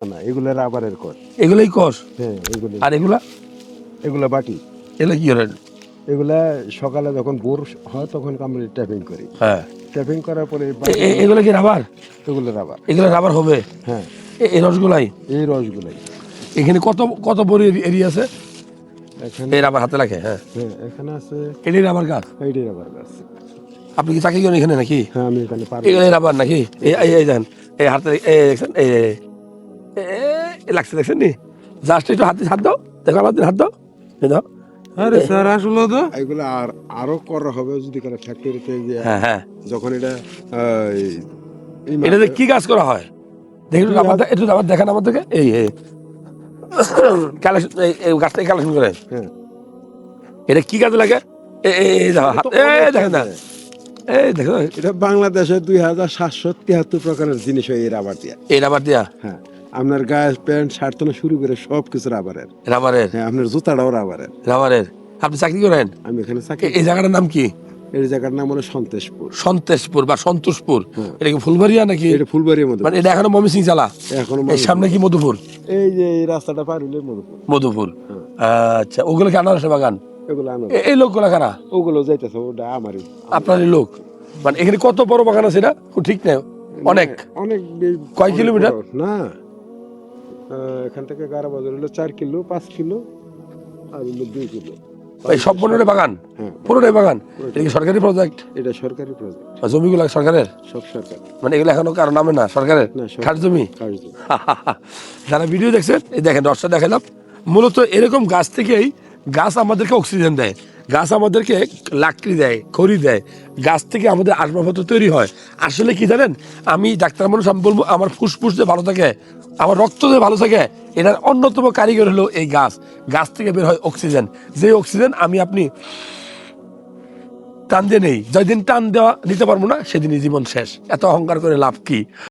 না, এগুলা রাবারের কর। এগুলাই কষ। হ্যাঁ, এগুলো আর এগুলা এগুলা বাটি। এগুলা কি করেন? এগুলা সকালে যখন ভোর হয় তখন আমরা ট্যাপিং করি। হ্যাঁ, ট্যাপিং করার পরে বাটিগুলো এগুলো কি রাবার? এগুলো রাবার। এগুলো রাবার হবে। হ্যাঁ, এই রসগুলাই এই রসগুলাই। এখানে কত কত বড় এরিয়া আছে? এখানে এই রাবার হাতে লাগে। হ্যাঁ, হ্যাঁ, এখানে আছে এটাই রাবার গাছ। এইটাই রাবার গাছ। আপনি কি চাকরি করেন এখানে নাকি? হ্যাঁ, আমি এখানে পারবো। এগুলাই রাবার নাকি? এই এই এই দেখেন, এই হাতে এই দেখছেন, এই লাগছে দেখছেন নি? জাস্ট একটু হাতে হাত দাও, দেখো আমার হাত দাও, এই দাও। আরে স্যার আসলে তো এগুলো আরো করা হবে যদি কোনো ফ্যাক্টরিতে যে হ্যাঁ হ্যাঁ, যখন এটা এটাতে কি কাজ করা হয়? দেখি একটু রাবার একটু রাবার দেখান আমাদেরকে। এই এই কালেকশন, এই গাছটা কালেকশন করে হ্যাঁ, এটা কি কাজে লাগে? এই দেখো হাত, এই দেখেন না, এই দেখো এটা বাংলাদেশে 2773 প্রকারের জিনিস হয় এই রাবার দিয়া। এই রাবার দিয়া। হ্যাঁ, আপনার গায়ে প্যান্ট শার্ট থেকে শুরু করে সব কিছু রাবারের। রাবারের। হ্যাঁ, আপনার জুতাটাও রাবারের। রাবারের। আপনি চাকরি করেন? আমি এখানে চাকরি এই জায়গাটার নাম কি? এই জায়গার নাম হলো সন্তেশপুর। সন্তেশপুর বা সন্তোষপুর। হ্যাঁ। এটা কি ফুলবাড়িয়া নাকি? এটা ফুলবাড়ির মধ্যে। মানে এটা এখনো ময়মনসিংহ জেলা। এখনো এই সামনে কি মধুপুর? এই যে এই রাস্তাটা পার হইলে মধুপুর। মধুপুর। হ্যাঁ। আচ্ছা, ওগুলো কি আনারসের বাগান? এগুলো আনো। এই লোকগুলো কারা? ওগুলো যাইতেছে, ওটা আমারই। আপনারই লোক? মানে এখানে কত বড় বাগান আছে এটা? ঠিক নেই, অনেক। অনেক কয় কিলোমিটার? না, এখান থেকে গাড়া বাজার হলো 4 কিলো, 5 কিলো, আর হলো 2 কিলো। এই সব বনের বাগান? হ্যাঁ, পুরোটাই বাগান? এটা কি সরকারি প্রজেক্ট? এটা সরকারি প্রজেক্ট। জমিগুলো সরকারের? সব সরকার। মানে এগুলো এখনো কারো নামে না সরকারের? না, খাস জমি? কার্য। যারা ভিডিও দেখছেন, এই দেখেন রসটা দেখালাম। মূলত এরকম গাছ থেকেই গাছ আমাদেরকে অক্সিজেন দেয়, গাছ আমাদেরকে লাকড়ি দেয়, খড়ি দেয়, গাছ থেকে আমাদের আসবাবপত্র তৈরি হয়। আসলে কি জানেন, আমি ডাক্তার মানুষ, আমি বলবো আমার ফুসফুস যে ভালো থাকে, আমার রক্ত যে ভালো থাকে, এটার অন্যতম কারিগর হলো এই গাছ। গাছ থেকে বের হয় অক্সিজেন, যে অক্সিজেন আমি আপনি টান দিয়ে নেই। যেদিন টান দেওয়া নিতে পারবো না, সেদিনই জীবন শেষ। এত অহংকার করে লাভ কি?